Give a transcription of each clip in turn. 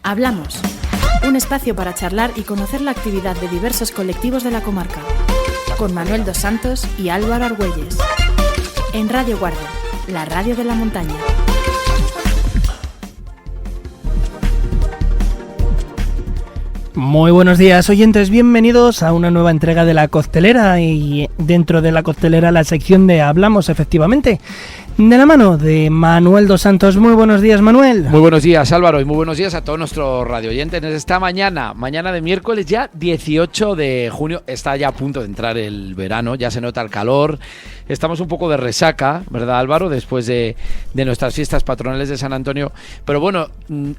Hablamos, un espacio para charlar y conocer la actividad de diversos colectivos de la comarca, con Manuel dos Santos y Álvaro Argüelles, en Radio Guardo, la radio de la montaña. Muy buenos días, oyentes, bienvenidos a una nueva entrega de La Costelera, y dentro de La Costelera la sección de Hablamos, efectivamente, de la mano de Manuel dos Santos. Muy buenos días, Manuel. Muy buenos días, Álvaro, y muy buenos días a todos nuestros radioyentes. Esta mañana de miércoles, ya 18 de junio, está ya a punto de entrar el verano, ya se nota el calor. Estamos un poco de resaca, ¿verdad, Álvaro? Después de nuestras fiestas patronales de San Antonio. Pero bueno,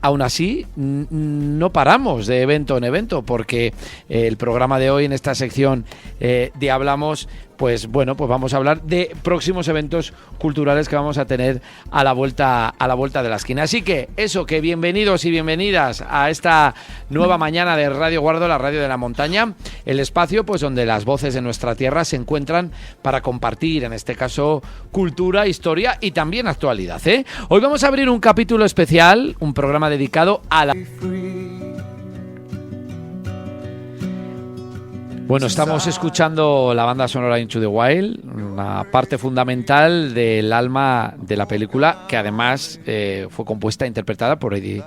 aún así, no paramos de evento en evento, porque el programa de hoy, en esta sección de Hablamos, pues bueno, pues vamos a hablar de próximos eventos culturales que vamos a tener a la vuelta de la esquina. Así que eso, que bienvenidos y bienvenidas a esta nueva mañana de Radio Guardo, la radio de la montaña, el espacio pues donde las voces de nuestra tierra se encuentran para compartir, en este caso, cultura, historia y también actualidad, ¿eh? Hoy vamos a abrir un capítulo especial, un programa dedicado a la... Bueno, estamos escuchando la banda sonora Into the Wild, una parte fundamental del alma de la película, que además fue compuesta e interpretada por Eddie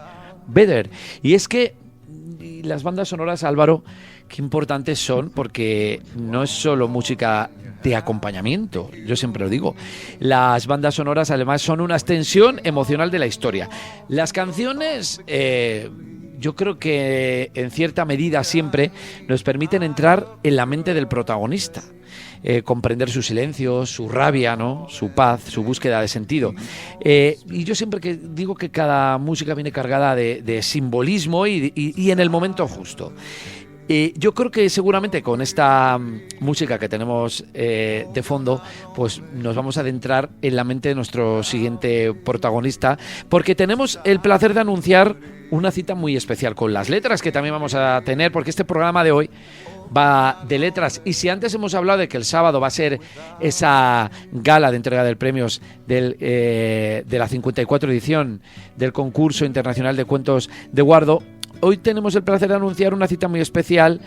Vedder. Y es que las bandas sonoras, Álvaro, qué importantes son, porque no es solo música de acompañamiento, yo siempre lo digo. Las bandas sonoras además son una extensión emocional de la historia. Las canciones... yo creo que en cierta medida siempre nos permiten entrar en la mente del protagonista, comprender su silencio, su rabia, ¿no?, su paz, su búsqueda de sentido. Y yo siempre que digo que cada música viene cargada de simbolismo y en el momento justo. Yo creo que seguramente con esta música que tenemos de fondo, pues nos vamos a adentrar en la mente de nuestro siguiente protagonista, porque tenemos el placer de anunciar una cita muy especial con las letras que también vamos a tener, porque este programa de hoy va de letras. Y si antes hemos hablado de que el sábado va a ser esa gala de entrega de premios de la 54 edición del concurso internacional de cuentos de Guardo, hoy tenemos el placer de anunciar una cita muy especial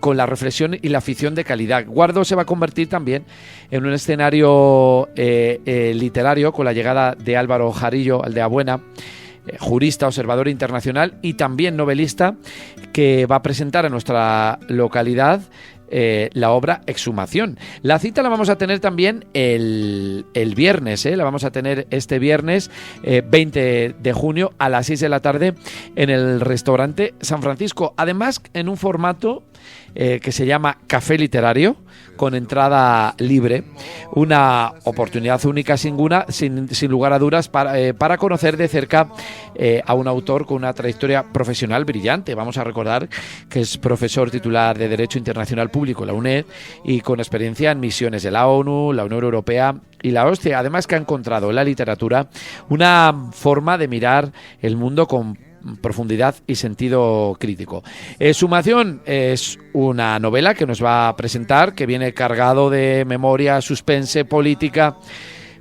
con la reflexión y la ficción de calidad. Guardo se va a convertir también en un escenario literario con la llegada de Álvaro Jarillo Aldeabuena, jurista, observador internacional y también novelista, que va a presentar en nuestra localidad la obra Exhumación. La cita la vamos a tener también el viernes, la vamos a tener este viernes 20 de junio a las 6 de la tarde en el restaurante San Francisco. Además, en un formato que se llama Café Literario, con entrada libre, una oportunidad única sin lugar a dudas para conocer de cerca a un autor con una trayectoria profesional brillante. Vamos a recordar que es profesor titular de Derecho Internacional Público en la UNED y con experiencia en misiones de la ONU, la Unión Europea y la OSCE. Además, que ha encontrado en la literatura una forma de mirar el mundo con profundidad y sentido crítico. Exhumación es una novela que nos va a presentar, que viene cargado de memoria, suspense, política,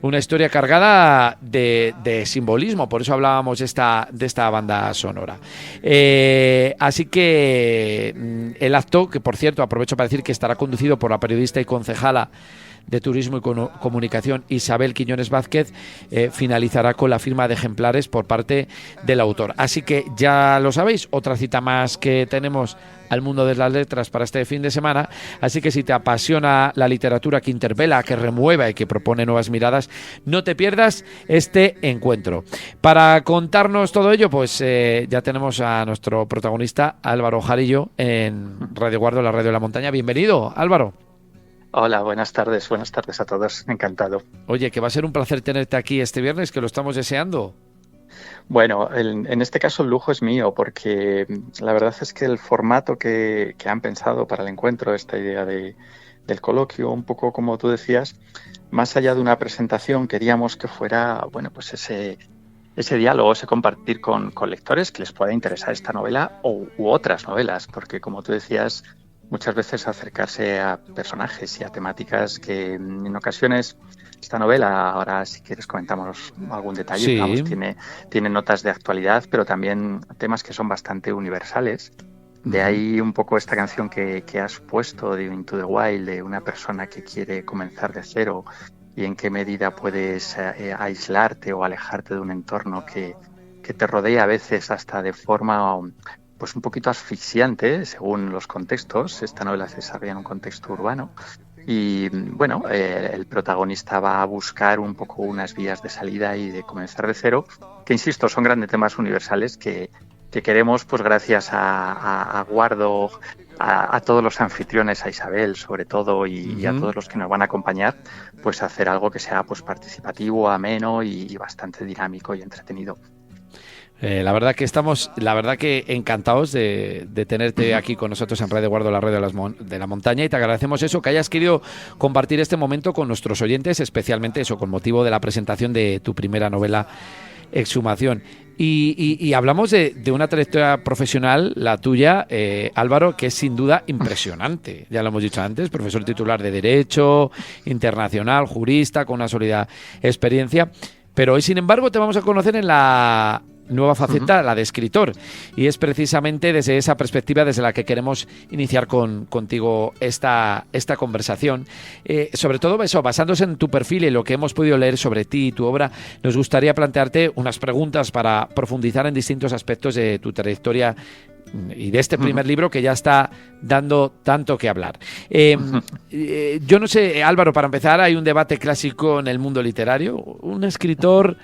una historia cargada de simbolismo. Por eso hablábamos de esta banda sonora. Así que el acto, que por cierto aprovecho para decir que estará conducido por la periodista y concejala de Turismo y Comunicación Isabel Quiñones Vázquez, finalizará con la firma de ejemplares por parte del autor. Así que ya lo sabéis, otra cita más que tenemos al mundo de las letras para este fin de semana. Así que si te apasiona la literatura que interpela, que remueva y que propone nuevas miradas, no te pierdas este encuentro. Para contarnos todo ello, pues ya tenemos a nuestro protagonista, Álvaro Jarillo, en Radio Guardo, la radio de la montaña. Bienvenido, Álvaro. Hola, buenas tardes a todos, encantado. Oye, que va a ser un placer tenerte aquí este viernes, que lo estamos deseando. Bueno, en este caso el lujo es mío, porque la verdad es que el formato que han pensado para el encuentro, esta idea del coloquio, un poco como tú decías, más allá de una presentación, queríamos que fuera, bueno, pues ese diálogo, ese compartir con lectores que les pueda interesar esta novela u otras novelas, porque como tú decías, muchas veces acercarse a personajes y a temáticas que en ocasiones... Esta novela, ahora si quieres comentamos algún detalle, Sí. digamos, tiene notas de actualidad, pero también temas que son bastante universales. De ahí un poco esta canción que has puesto de Into the Wild, de una persona que quiere comenzar de cero y en qué medida puedes aislarte o alejarte de un entorno que te rodea a veces hasta de forma pues un poquito asfixiante según los contextos. Esta novela se desarrolla en un contexto urbano. Y bueno, el protagonista va a buscar un poco unas vías de salida y de comenzar de cero, que insisto, son grandes temas universales que queremos, pues gracias a Guardo, a todos los anfitriones, a Isabel sobre todo, y a todos los que nos van a acompañar, pues hacer algo que sea pues participativo, ameno y bastante dinámico y entretenido. La verdad que encantados de tenerte aquí con nosotros en Radio Guardo, la radio de la montaña, y te agradecemos eso, que hayas querido compartir este momento con nuestros oyentes, especialmente eso, con motivo de la presentación de tu primera novela, Exhumación. Y hablamos de una trayectoria profesional, la tuya, Álvaro, que es sin duda impresionante. Ya lo hemos dicho antes, profesor titular de Derecho, internacional, jurista, con una sólida experiencia. Pero hoy, sin embargo, te vamos a conocer en la nueva faceta, la de escritor, y es precisamente desde esa perspectiva desde la que queremos iniciar contigo esta conversación. Sobre todo eso, basándose en tu perfil y lo que hemos podido leer sobre ti y tu obra, nos gustaría plantearte unas preguntas para profundizar en distintos aspectos de tu trayectoria y de este primer libro que ya está dando tanto que hablar. Yo no sé, Álvaro, para empezar, hay un debate clásico en el mundo literario. ¿Un escritor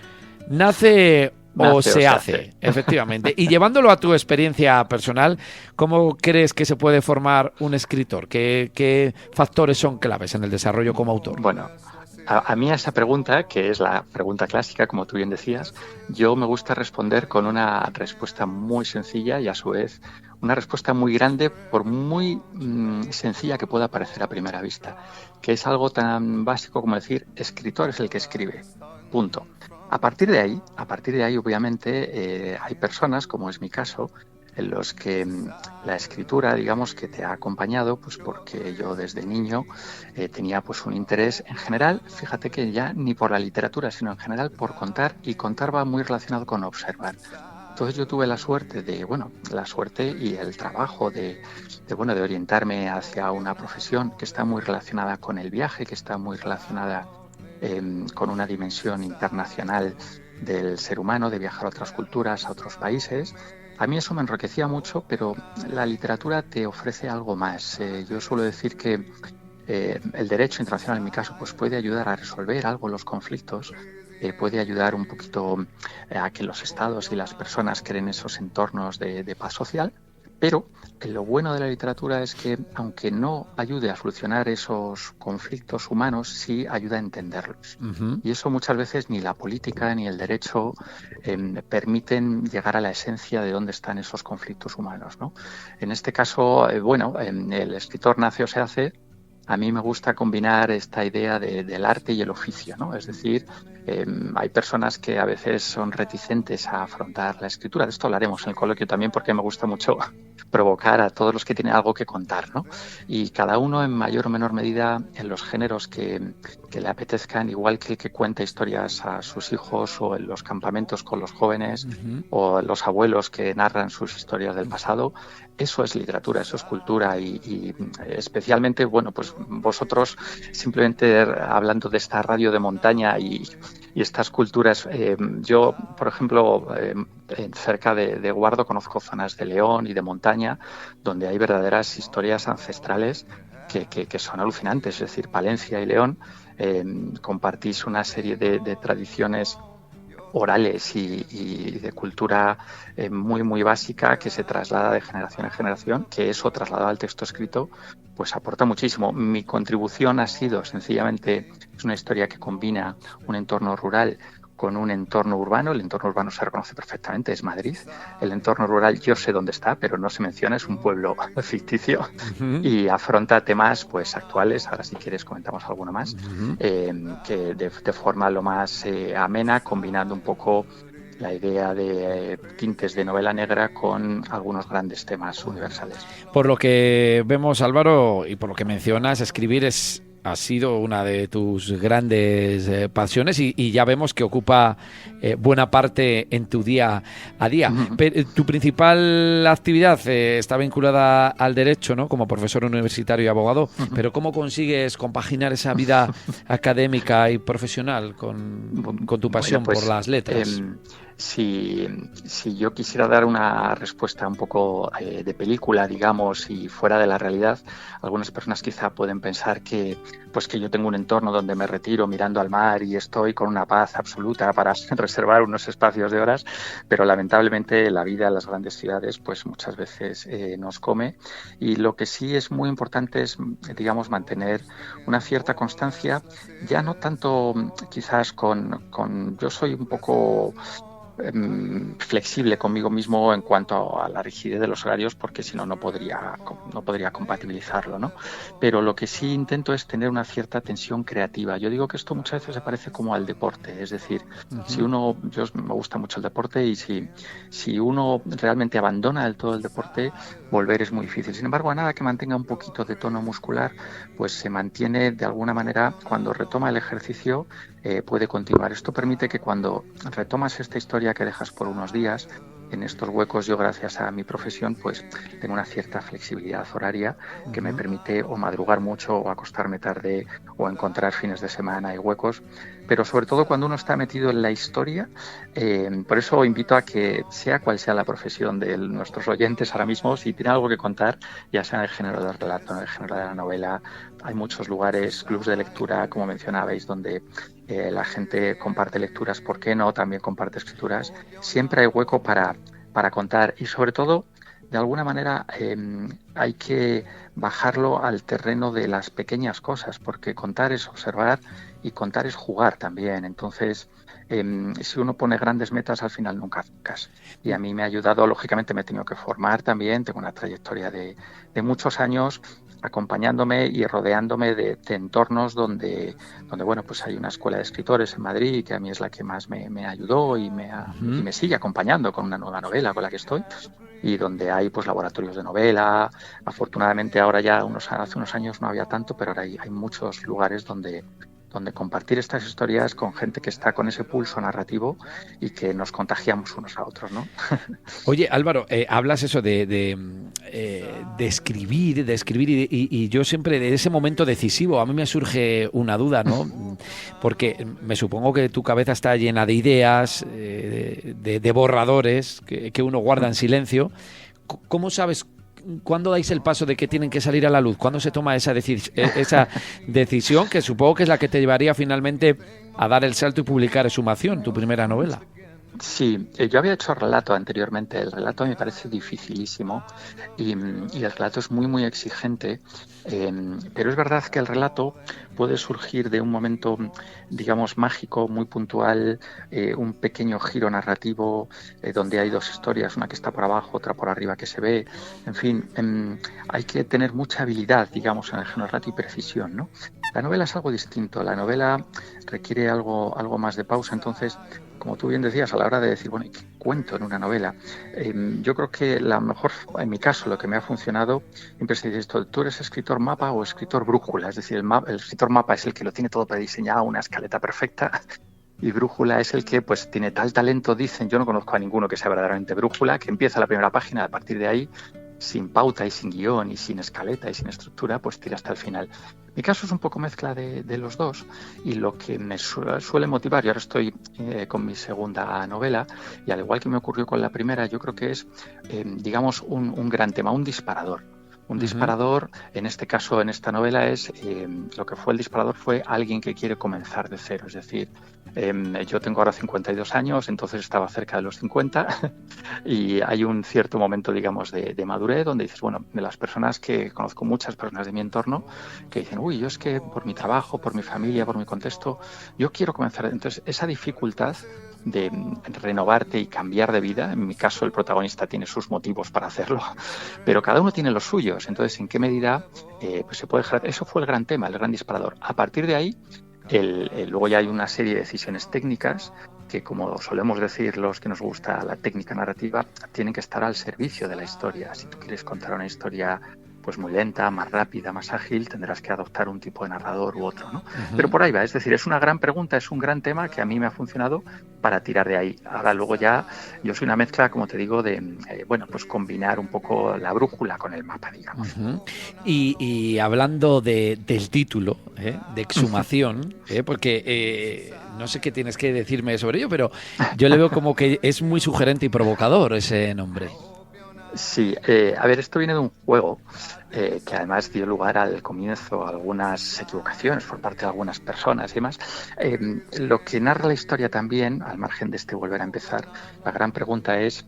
nace o se hace? Efectivamente. Y llevándolo a tu experiencia personal, ¿cómo crees que se puede formar un escritor? ¿Qué factores son claves en el desarrollo como autor? Bueno, a mí a esa pregunta, que es la pregunta clásica, como tú bien decías, yo me gusta responder con una respuesta muy sencilla y a su vez una respuesta muy grande, por muy sencilla que pueda parecer a primera vista, que es algo tan básico como decir, escritor es el que escribe, punto. A partir de ahí, obviamente, hay personas, como es mi caso, en los que la escritura, digamos, que te ha acompañado, pues porque yo desde niño tenía pues un interés en general, fíjate que ya ni por la literatura, sino en general por contar, y contar va muy relacionado con observar. Entonces yo tuve la suerte y el trabajo de orientarme hacia una profesión que está muy relacionada con el viaje, que está muy relacionada con una dimensión internacional del ser humano, de viajar a otras culturas, a otros países. A mí eso me enriquecía mucho, pero la literatura te ofrece algo más. Yo suelo decir que el derecho internacional, en mi caso, pues puede ayudar a resolver algo los conflictos, puede ayudar un poquito a que los estados y las personas creen esos entornos de paz social. Pero lo bueno de la literatura es que, aunque no ayude a solucionar esos conflictos humanos, sí ayuda a entenderlos. Y eso muchas veces ni la política ni el derecho permiten llegar a la esencia de dónde están esos conflictos humanos, ¿no? En este caso, el escritor nace o se hace. A mí me gusta combinar esta idea del arte y el oficio, ¿no? Es decir, hay personas que a veces son reticentes a afrontar la escritura. De esto hablaremos en el coloquio también, porque me gusta mucho provocar a todos los que tienen algo que contar, ¿no? Y cada uno en mayor o menor medida en los géneros que le apetezcan, igual que el que cuenta historias a sus hijos, o en los campamentos con los jóvenes, o los abuelos que narran sus historias del pasado. Eso es literatura, eso es cultura, y especialmente, bueno, pues vosotros, simplemente hablando de esta radio de montaña y estas culturas, yo, por ejemplo, cerca de Guardo conozco zonas de León y de montaña donde hay verdaderas historias ancestrales que son alucinantes. Es decir, Palencia y León compartís una serie de tradiciones orales y de cultura muy muy básica que se traslada de generación en generación, que eso trasladado al texto escrito pues aporta muchísimo. Mi contribución ha sido sencillamente, es una historia que combina un entorno rural con un entorno urbano. El entorno urbano se reconoce perfectamente, es Madrid. El entorno rural yo sé dónde está, pero no se menciona, es un pueblo ficticio y afronta temas pues actuales. Ahora, si quieres, comentamos alguno más, que de forma lo más amena, combinando un poco la idea de tintes de novela negra con algunos grandes temas universales. Por lo que vemos, Álvaro, y por lo que mencionas, escribir ha sido una de tus grandes pasiones y ya vemos que ocupa buena parte en tu día a día. Pero, tu principal actividad está vinculada al derecho, ¿no? Como profesor universitario y abogado, pero ¿cómo consigues compaginar esa vida académica y profesional con tu pasión por las letras? Si yo quisiera dar una respuesta un poco de película, digamos, y fuera de la realidad, algunas personas quizá pueden pensar que yo tengo un entorno donde me retiro mirando al mar y estoy con una paz absoluta para reservar unos espacios de horas, pero lamentablemente la vida en las grandes ciudades pues muchas veces nos come, y lo que sí es muy importante es, digamos, mantener una cierta constancia, ya no tanto quizás yo soy un poco flexible conmigo mismo en cuanto a la rigidez de los horarios, porque si no, no podría compatibilizarlo, ¿no? Pero lo que sí intento es tener una cierta tensión creativa. Yo digo que esto muchas veces se parece como al deporte, es decir, yo me gusta mucho el deporte, y si uno realmente abandona del todo el deporte, volver es muy difícil. Sin embargo, a nada que mantenga un poquito de tono muscular, pues se mantiene de alguna manera. Cuando retoma el ejercicio, puede continuar. Esto permite que cuando retomas esta historia que dejas por unos días, en estos huecos, yo gracias a mi profesión pues tengo una cierta flexibilidad horaria que me permite o madrugar mucho o acostarme tarde o encontrar fines de semana y huecos, pero sobre todo cuando uno está metido en la historia. Por eso invito a que, sea cual sea la profesión de nuestros oyentes ahora mismo, si tienen algo que contar, ya sea en el género del relato, en el género de la novela, hay muchos lugares, clubs de lectura, como mencionabais, donde la gente comparte lecturas, ¿por qué no? También comparte escrituras. Siempre hay hueco para contar, y sobre todo, de alguna manera, hay que bajarlo al terreno de las pequeñas cosas, porque contar es observar y contar es jugar también. Entonces, si uno pone grandes metas, al final nunca acercas. Y a mí me ha ayudado, lógicamente me he tenido que formar también, tengo una trayectoria de muchos años acompañándome y rodeándome de entornos donde bueno, pues hay una escuela de escritores en Madrid, que a mí es la que más me ayudó y me sigue acompañando con una nueva novela con la que estoy, y donde hay pues laboratorios de novela. Afortunadamente ahora ya hace unos años no había tanto, pero ahora hay muchos lugares donde compartir estas historias con gente que está con ese pulso narrativo y que nos contagiamos unos a otros, ¿no? Oye, Álvaro, hablas eso de escribir y yo siempre, de ese momento decisivo, a mí me surge una duda, ¿no? Porque me supongo que tu cabeza está llena de ideas, de borradores que uno guarda en silencio. ¿Cómo sabes cuándo dais el paso de que tienen que salir a la luz? ¿Cuándo se toma esa decisión, que supongo que es la que te llevaría finalmente a dar el salto y publicar Exhumación, tu primera novela? Sí, yo había hecho relato anteriormente. El relato me parece dificilísimo y el relato es muy, muy exigente, pero es verdad que el relato puede surgir de un momento, digamos, mágico, muy puntual, un pequeño giro narrativo donde hay dos historias, una que está por abajo, otra por arriba que se ve. En fin, hay que tener mucha habilidad, digamos, en el género narrativo y precisión, ¿no? La novela es algo distinto. La novela requiere algo más de pausa. Entonces, como tú bien decías, a la hora de decir, bueno, ¿qué cuento en una novela? Yo creo que la mejor, en mi caso, lo que me ha funcionado, siempre se dice esto: ¿tú eres escritor mapa o escritor brújula? Es decir, el escritor mapa es el que lo tiene todo prediseñado, una escaleta perfecta, y brújula es el que pues tiene tal talento, dicen, yo no conozco a ninguno que sea verdaderamente brújula, que empieza la primera página, a partir de ahí, sin pauta y sin guión y sin escaleta y sin estructura, pues tira hasta el final. Mi caso es un poco mezcla de los dos, y lo que me suele motivar, y ahora estoy con mi segunda novela, y al igual que me ocurrió con la primera, yo creo que es, digamos, un gran tema, un disparador. Un disparador, en este caso, en esta novela, es lo que fue el disparador fue alguien que quiere comenzar de cero. Es decir, yo tengo ahora 52 años, entonces estaba cerca de los 50 y hay un cierto momento, digamos, de madurez donde dices, bueno, de las personas que conozco, muchas personas de mi entorno que dicen, uy, yo es que por mi trabajo, por mi familia, por mi contexto, yo quiero comenzar. Entonces, esa dificultad de renovarte y cambiar de vida. En mi caso, el protagonista tiene sus motivos para hacerlo, pero cada uno tiene los suyos. Entonces, ¿en qué medida pues se puede dejar? Eso fue el gran tema, el gran disparador. A partir de ahí, Luego ya hay una serie de decisiones técnicas que, como solemos decir los que nos gusta la técnica narrativa, tienen que estar al servicio de la historia. Si tú quieres contar una historia pues muy lenta, más rápida, más ágil, tendrás que adoptar un tipo de narrador u otro, ¿no? Pero por ahí va, es decir, es una gran pregunta, es un gran tema que a mí me ha funcionado para tirar de ahí. Ahora luego ya yo soy una mezcla, como te digo, de pues combinar un poco la brújula con el mapa, digamos. Y hablando del título, de exhumación, porque no sé qué tienes que decirme sobre ello, pero yo le veo como que es muy sugerente y provocador ese nombre. Sí, a ver, esto viene de un juego que además dio lugar al comienzo a algunas equivocaciones por parte de algunas personas y demás. Lo que narra la historia también, al margen de este volver a empezar, la gran pregunta es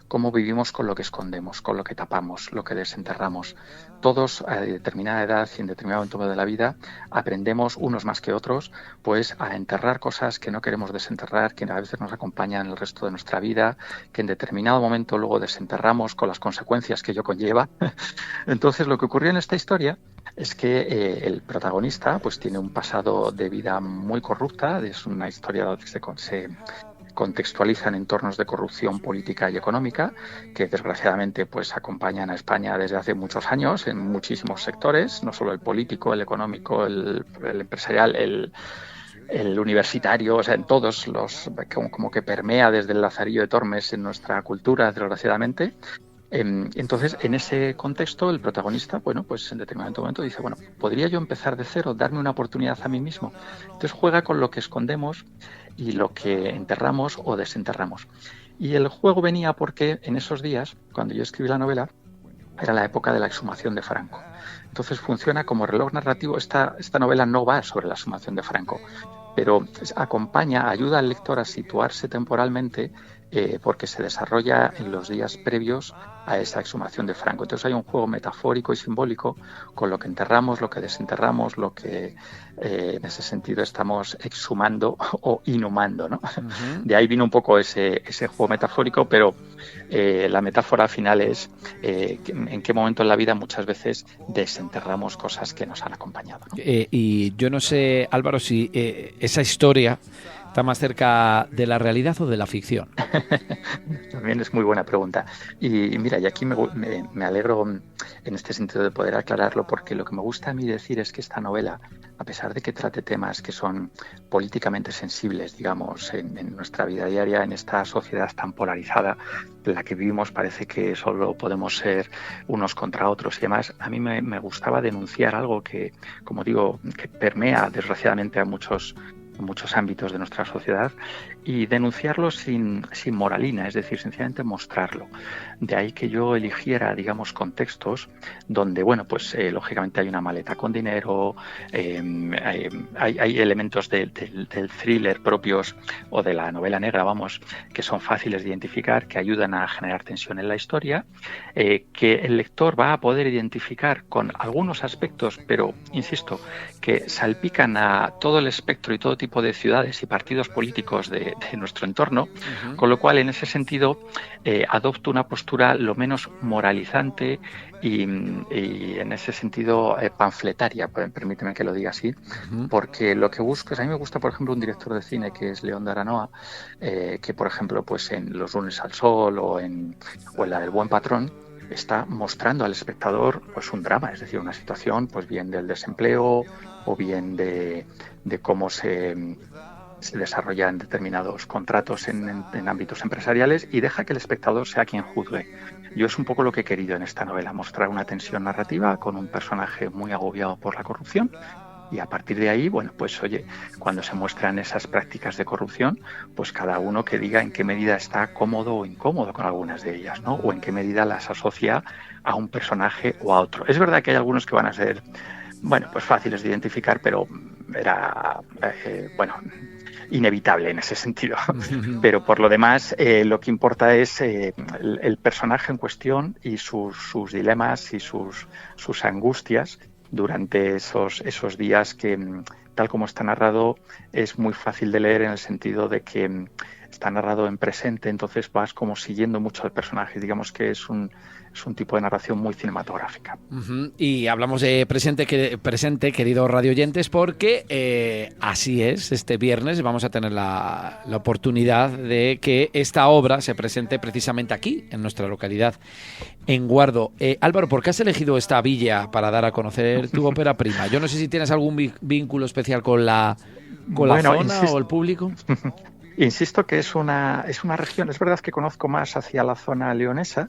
cómo vivimos con lo que escondemos, con lo que tapamos, lo que desenterramos. Todos a determinada edad y en determinado momento de la vida aprendemos, unos más que otros, pues a enterrar cosas que no queremos desenterrar, que a veces nos acompañan el resto de nuestra vida, que en determinado momento luego desenterramos con las consecuencias que ello conlleva. Entonces, lo que ocurrió en esta historia es que el protagonista pues tiene un pasado de vida muy corrupta. Es una historia donde se contextualiza en entornos de corrupción política y económica que desgraciadamente pues acompañan a España desde hace muchos años en muchísimos sectores, no solo el político, el económico, el empresarial, el universitario, o sea, en todos los, como que permea desde el Lazarillo de Tormes en nuestra cultura, desgraciadamente. Entonces, en ese contexto, el protagonista, pues en determinado momento dice, ¿podría yo empezar de cero, darme una oportunidad a mí mismo? Entonces juega con lo que escondemos y lo que enterramos o desenterramos. Y el juego venía porque en esos días, cuando yo escribí la novela, era la época de la exhumación de Franco. Entonces funciona como reloj narrativo. Esta novela no va sobre la exhumación de Franco, pero acompaña, ayuda al lector a situarse temporalmente porque se desarrolla en los días previos a esa exhumación de Franco. Entonces hay un juego metafórico y simbólico con lo que enterramos, lo que desenterramos, lo que en ese sentido estamos exhumando o inhumando, ¿no? Uh-huh. De ahí vino un poco ese juego metafórico, pero la metáfora final es en qué momento en la vida muchas veces desenterramos cosas que nos han acompañado, ¿no? Y yo no sé, Álvaro, si esa historia está más cerca de la realidad o de la ficción. También es muy buena pregunta. Y mira, y aquí me alegro en este sentido de poder aclararlo, porque lo que me gusta a mí decir es que esta novela, a pesar de que trate temas que son políticamente sensibles, digamos, en nuestra vida diaria, en esta sociedad tan polarizada en la que vivimos, parece que solo podemos ser unos contra otros y demás, a mí me gustaba denunciar algo que, como digo, que permea desgraciadamente a muchos ámbitos de nuestra sociedad, y denunciarlo sin moralina, es decir, sencillamente mostrarlo. De ahí que yo eligiera, digamos, contextos donde, lógicamente hay una maleta con dinero, hay elementos del thriller propios o de la novela negra, que son fáciles de identificar, que ayudan a generar tensión en la historia, que el lector va a poder identificar con algunos aspectos, pero, insisto, que salpican a todo el espectro y todo tipo de ciudades y partidos políticos de nuestro entorno, uh-huh. Con lo cual en ese sentido adopto una postura lo menos moralizante y en ese sentido panfletaria, permíteme que lo diga así, uh-huh. Porque lo que busco es, a mí me gusta por ejemplo un director de cine que es León de Aranoa, que por ejemplo pues en Los lunes al sol o en la del Buen patrón está mostrando al espectador pues un drama, es decir, una situación pues bien del desempleo o bien de cómo se desarrollan determinados contratos en ámbitos empresariales, y deja que el espectador sea quien juzgue. Yo es un poco lo que he querido en esta novela, mostrar una tensión narrativa con un personaje muy agobiado por la corrupción, y a partir de ahí, cuando se muestran esas prácticas de corrupción, pues cada uno que diga en qué medida está cómodo o incómodo con algunas de ellas, ¿no? O en qué medida las asocia a un personaje o a otro. Es verdad que hay algunos que van a ser, pues fáciles de identificar, pero era, inevitable en ese sentido. Pero por lo demás, lo que importa es el personaje en cuestión y sus dilemas y sus angustias durante esos días que, tal como está narrado, es muy fácil de leer en el sentido de que está narrado en presente, entonces vas como siguiendo mucho al personaje. Digamos que es un tipo de narración muy cinematográfica. Y hablamos de presente, queridos radioyentes, porque así es, este viernes vamos a tener la oportunidad de que esta obra se presente precisamente aquí, en nuestra localidad, en Guardo. Álvaro, ¿por qué has elegido esta villa para dar a conocer tu ópera prima? Yo no sé si tienes algún vínculo especial con la zona o el público. Insisto que es una región, es verdad que conozco más hacia la zona leonesa,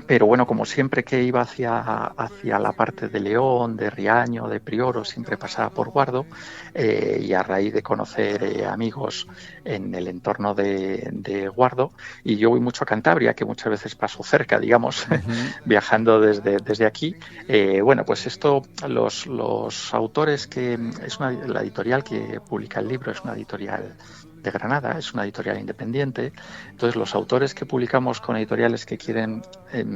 pero bueno, como siempre que iba hacia la parte de León, de Riaño, de Prioro, siempre pasaba por Guardo, y a raíz de conocer amigos en el entorno de Guardo, y yo voy mucho a Cantabria, que muchas veces paso cerca, digamos, viajando desde aquí. Bueno, pues esto, los autores la editorial que publica el libro es una editorial de Granada, es una editorial independiente. Entonces, los autores que publicamos con editoriales que quieren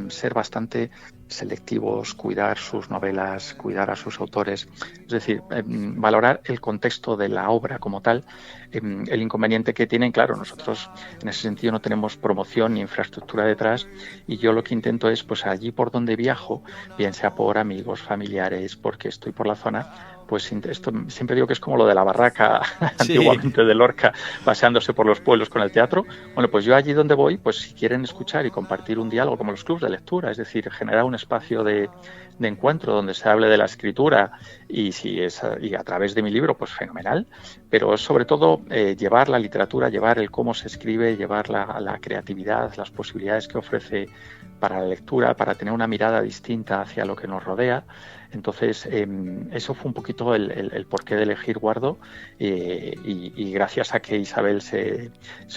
ser bastante selectivos, cuidar sus novelas, cuidar a sus autores, es decir, valorar el contexto de la obra como tal. El inconveniente que tienen, claro, nosotros en ese sentido no tenemos promoción ni infraestructura detrás, y yo lo que intento es, pues allí por donde viajo, bien sea por amigos, familiares, porque estoy por la zona, pues esto siempre digo que es como lo de la barraca antiguamente de Lorca, paseándose por los pueblos con el teatro. Bueno, pues yo allí donde voy, pues si quieren escuchar y compartir un diálogo como los clubs de lectura, es decir, generar un espacio de encuentro donde se hable de la escritura y a través de mi libro, pues fenomenal, pero sobre todo llevar la literatura, llevar el cómo se escribe, llevar la creatividad, las posibilidades que ofrece para la lectura, para tener una mirada distinta hacia lo que nos rodea. Entonces, eso fue un poquito el porqué de elegir Guardo, y gracias a que Isabel se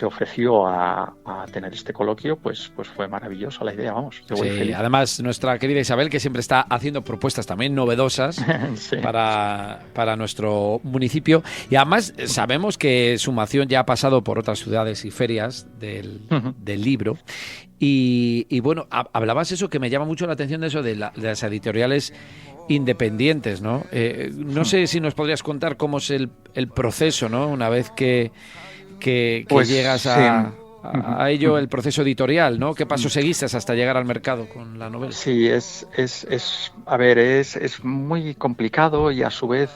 ofreció a tener este coloquio, pues fue maravillosa la idea, vamos. Sí, feliz. Además, nuestra querida Isabel, que siempre está haciendo propuestas también novedosas sí. para nuestro municipio, y además sabemos que Sumación ya ha pasado por otras ciudades y ferias del libro. Y bueno, hablabas eso que me llama mucho la atención de eso de las editoriales independientes, ¿no? No sé si nos podrías contar cómo es el proceso, ¿no? Una vez que pues, llegas a ello, el proceso editorial, ¿no? ¿Qué paso seguiste hasta llegar al mercado con la novela? Sí, es muy complicado, y a su vez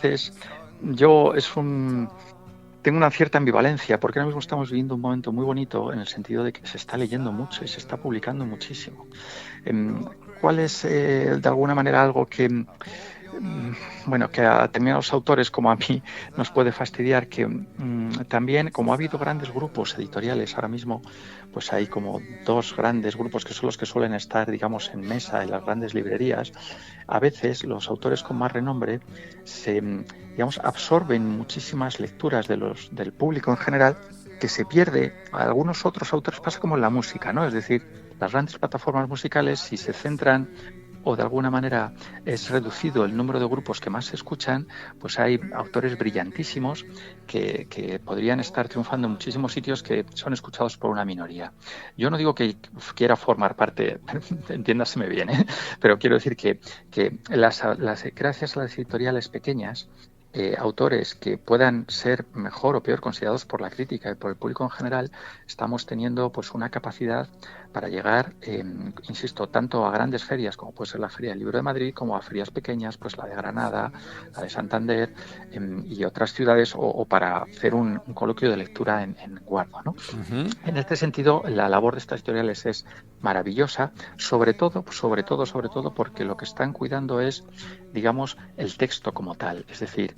tengo una cierta ambivalencia, porque ahora mismo estamos viviendo un momento muy bonito en el sentido de que se está leyendo mucho y se está publicando muchísimo. ¿Cuál es, de alguna manera, algo que a determinados autores como a mí nos puede fastidiar? Que también, como ha habido grandes grupos editoriales ahora mismo, pues hay como 2 grandes grupos que son los que suelen estar, digamos, en mesa en las grandes librerías. A veces los autores con más renombre absorben muchísimas lecturas del público en general, que se pierde. A algunos otros autores pasa como en la música, ¿no? Es decir, las grandes plataformas musicales, si se centran o de alguna manera es reducido el número de grupos que más se escuchan, pues hay autores brillantísimos que podrían estar triunfando en muchísimos sitios que son escuchados por una minoría. Yo no digo que quiera formar parte, entiéndaseme bien, pero quiero decir que gracias a las editoriales pequeñas, autores que puedan ser mejor o peor considerados por la crítica y por el público en general, estamos teniendo pues una capacidad para llegar, insisto, tanto a grandes ferias como puede ser la Feria del Libro de Madrid, como a ferias pequeñas, pues la de Granada, la de Santander, y otras ciudades, o para hacer un coloquio de lectura en Guardo, ¿no? Uh-huh. En este sentido, la labor de estas editoriales es maravillosa, sobre todo porque lo que están cuidando es, digamos, el texto como tal, es decir,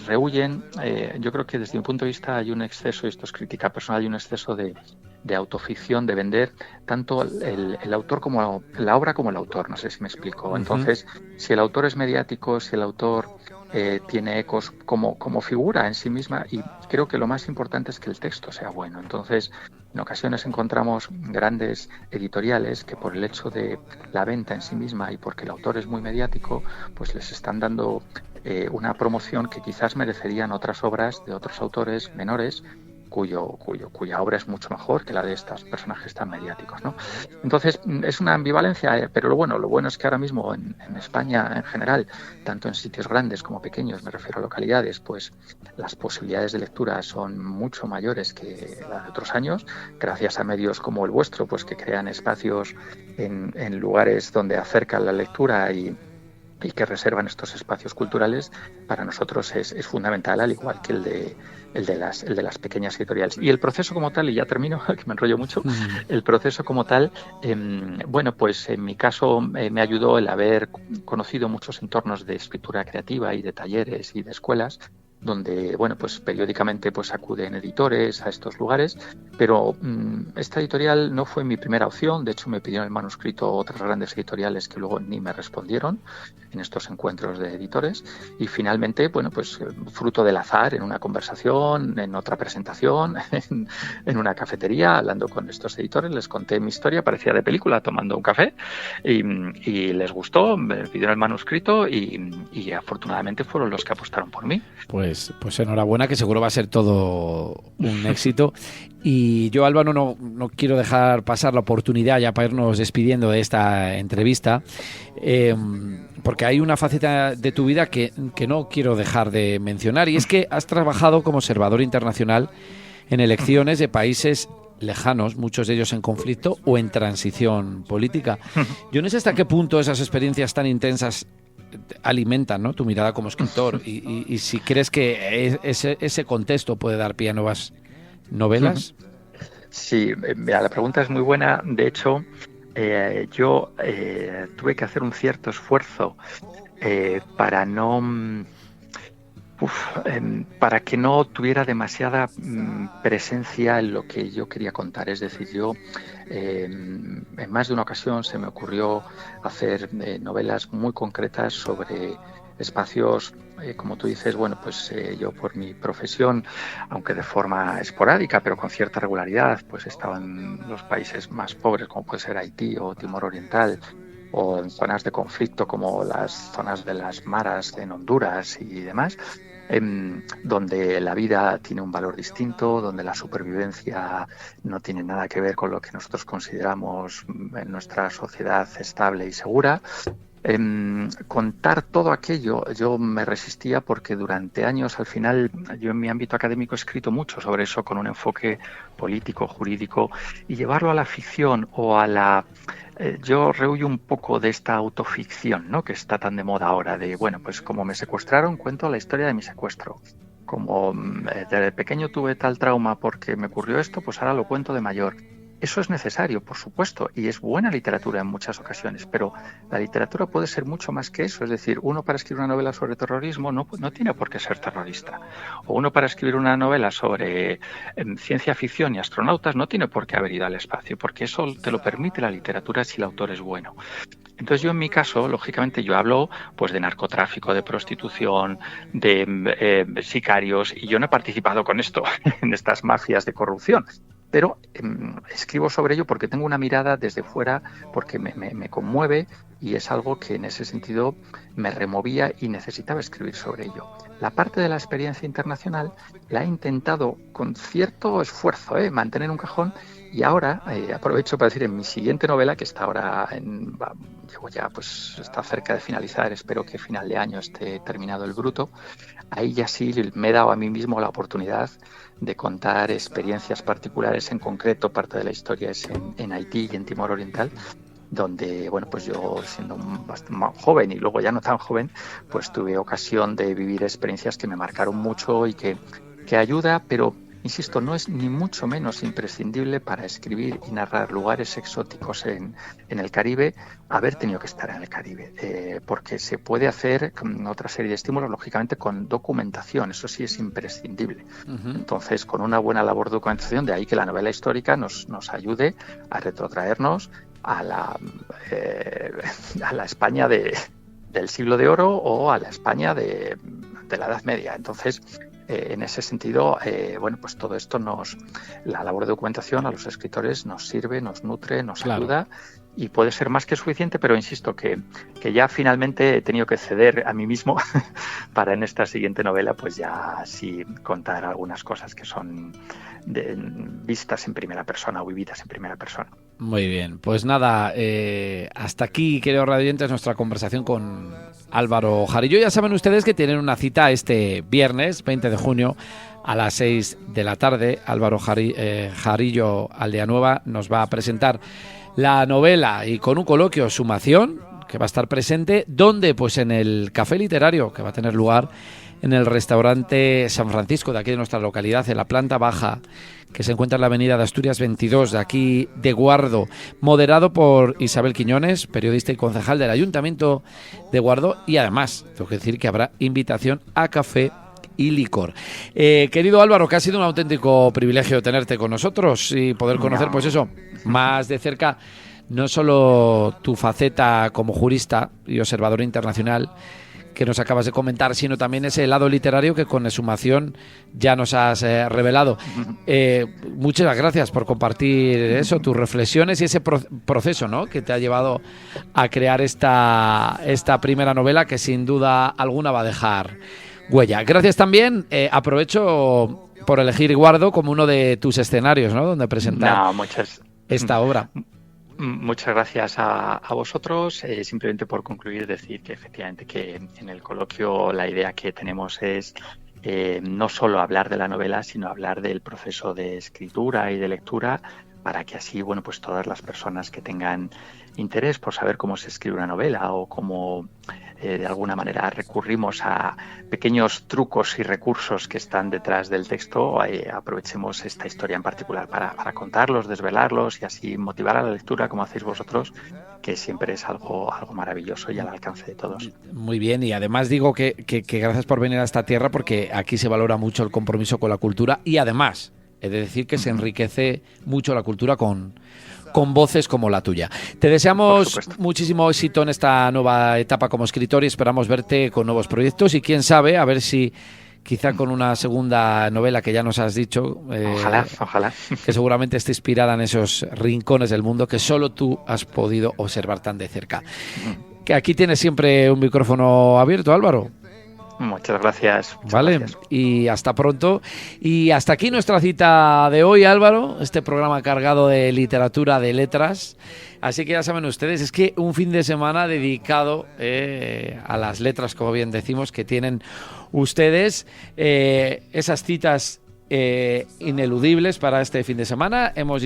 rehuyen, yo creo que desde mi punto de vista hay un exceso, y esto es crítica personal, hay un exceso de autoficción, de vender tanto el autor como la obra como el autor, no sé si me explico. Uh-huh. Entonces, si el autor es mediático, si el autor tiene ecos como figura en sí misma, y creo que lo más importante es que el texto sea bueno. Entonces, en ocasiones encontramos grandes editoriales que por el hecho de la venta en sí misma y porque el autor es muy mediático, pues les están dando una promoción que quizás merecerían otras obras de otros autores menores, cuya obra es mucho mejor que la de estos personajes tan mediáticos, ¿no? Entonces, es una ambivalencia, pero lo bueno es que ahora mismo en España en general, tanto en sitios grandes como pequeños, me refiero a localidades, pues las posibilidades de lectura son mucho mayores que las de otros años, gracias a medios como el vuestro, pues que crean espacios en lugares donde acercan la lectura y que reservan estos espacios culturales. Para nosotros es fundamental, al igual que el de las pequeñas editoriales. Y el proceso como tal, y ya termino, que me enrollo mucho, el proceso como tal, pues en mi caso me ayudó el haber conocido muchos entornos de escritura creativa y de talleres y de escuelas, donde, pues periódicamente pues acuden editores a estos lugares, pero esta editorial no fue mi primera opción. De hecho, me pidieron el manuscrito otras grandes editoriales que luego ni me respondieron en estos encuentros de editores, y finalmente, pues fruto del azar, en una conversación, en otra presentación, en una cafetería, hablando con estos editores, les conté mi historia, parecía de película, tomando un café, y les gustó, me pidieron el manuscrito y afortunadamente fueron los que apostaron por mí. Pues enhorabuena, que seguro va a ser todo un éxito. Y yo, Álvaro, no quiero dejar pasar la oportunidad ya para irnos despidiendo de esta entrevista, porque hay una faceta de tu vida que no quiero dejar de mencionar, y es que has trabajado como observador internacional en elecciones de países lejanos, muchos de ellos en conflicto o en transición política. Yo no sé hasta qué punto esas experiencias tan intensas alimentan, ¿no?, tu mirada como escritor, y si crees que ese contexto puede dar pie a nuevas novelas. Sí, mira, la pregunta es muy buena. De hecho, yo tuve que hacer un cierto esfuerzo para para que no tuviera demasiada presencia en lo que yo quería contar. Es decir, yo en más de una ocasión se me ocurrió hacer novelas muy concretas sobre espacios, como tú dices, yo por mi profesión, aunque de forma esporádica, pero con cierta regularidad, pues estaba en los países más pobres, como puede ser Haití o Timor Oriental, o en zonas de conflicto como las zonas de las maras en Honduras y demás, donde la vida tiene un valor distinto, donde la supervivencia no tiene nada que ver con lo que nosotros consideramos en nuestra sociedad estable y segura. Contar todo aquello yo me resistía, porque durante años, al final, yo en mi ámbito académico he escrito mucho sobre eso con un enfoque político, jurídico, y llevarlo a la ficción o a la... yo rehuyo un poco de esta autoficción, ¿no?, que está tan de moda ahora, de, pues como me secuestraron, cuento la historia de mi secuestro. Como desde pequeño tuve tal trauma porque me ocurrió esto, pues ahora lo cuento de mayor. Eso es necesario, por supuesto, y es buena literatura en muchas ocasiones, pero la literatura puede ser mucho más que eso. Es decir, uno para escribir una novela sobre terrorismo no tiene por qué ser terrorista. O uno para escribir una novela sobre ciencia ficción y astronautas no tiene por qué haber ido al espacio, porque eso te lo permite la literatura si el autor es bueno. Entonces yo en mi caso, lógicamente, yo hablo pues de narcotráfico, de prostitución, de sicarios, y yo no he participado con esto en estas mafias de corrupción. Pero escribo sobre ello porque tengo una mirada desde fuera, porque me conmueve, y es algo que en ese sentido me removía y necesitaba escribir sobre ello. La parte de la experiencia internacional la he intentado con cierto esfuerzo mantener en un cajón, y ahora aprovecho para decir, en mi siguiente novela, que está ahora está cerca de finalizar, espero que final de año esté terminado El Bruto, ahí ya sí me he dado a mí mismo la oportunidad de contar experiencias particulares. En concreto, parte de la historia es en Haití y en Timor Oriental, donde, pues yo, siendo bastante más joven y luego ya no tan joven, pues tuve ocasión de vivir experiencias que me marcaron mucho y que ayuda, pero insisto, no es ni mucho menos imprescindible para escribir y narrar lugares exóticos en el Caribe haber tenido que estar en el Caribe, porque se puede hacer con otra serie de estímulos, lógicamente con documentación, eso sí es imprescindible. Uh-huh. Entonces, con una buena labor de documentación, de ahí que la novela histórica nos ayude a retrotraernos a la España del siglo de oro o a la España de la Edad Media. Entonces, en ese sentido, bueno, pues todo esto la labor de documentación a los escritores nos sirve, nos nutre, nos ayuda, y puede ser más que suficiente, pero insisto que ya finalmente he tenido que ceder a mí mismo para en esta siguiente novela pues ya sí contar algunas cosas que son vistas en primera persona o vividas en primera persona. Muy bien, pues nada, hasta aquí, queridos radioyentes, nuestra conversación con Álvaro Jarillo. Ya saben ustedes que tienen una cita este viernes 20 de junio a las 6 de la tarde. Álvaro Jarillo Aldeanueva nos va a presentar la novela y con un coloquio Sumación, que va a estar presente. ¿Dónde? Pues en el Café Literario, que va a tener lugar en el restaurante San Francisco de aquí de nuestra localidad, en la planta baja, que se encuentra en la avenida de Asturias 22, de aquí de Guardo, moderado por Isabel Quiñones, periodista y concejal del Ayuntamiento de Guardo, y además, tengo que decir que habrá invitación a café y licor. Querido Álvaro, que ha sido un auténtico privilegio tenerte con nosotros y poder conocer, pues eso, más de cerca, no solo tu faceta como jurista y observador internacional que nos acabas de comentar, sino también ese lado literario que con Exhumación ya nos has revelado. Muchas gracias por compartir eso, tus reflexiones y ese proceso, ¿no?, que te ha llevado a crear esta primera novela que sin duda alguna va a dejar huella. Gracias también, aprovecho por elegir Guardo como uno de tus escenarios, ¿no?, donde presentar esta obra. Muchas gracias a vosotros. Simplemente por concluir, decir que efectivamente que en el coloquio la idea que tenemos es no solo hablar de la novela, sino hablar del proceso de escritura y de lectura, para que así, bueno, pues todas las personas que tengan interés por saber cómo se escribe una novela o cómo de alguna manera recurrimos a pequeños trucos y recursos que están detrás del texto, aprovechemos esta historia en particular para contarlos, desvelarlos y así motivar a la lectura, como hacéis vosotros, que siempre es algo maravilloso y al alcance de todos. Muy bien, y además digo que gracias por venir a esta tierra, porque aquí se valora mucho el compromiso con la cultura y además he de decir que se enriquece mucho la cultura con voces como la tuya. Te deseamos muchísimo éxito en esta nueva etapa como escritor y esperamos verte con nuevos proyectos y quién sabe, a ver si quizá con una segunda novela que ya nos has dicho, ojalá, que seguramente esté inspirada en esos rincones del mundo que solo tú has podido observar tan de cerca. Que aquí tienes siempre un micrófono abierto, Álvaro. Muchas gracias. Vale, y hasta pronto. Y hasta aquí nuestra cita de hoy, Álvaro, este programa cargado de literatura, de letras. Así que ya saben ustedes, es que un fin de semana dedicado a las letras, como bien decimos, que tienen ustedes, esas citas ineludibles para este fin de semana. Hemos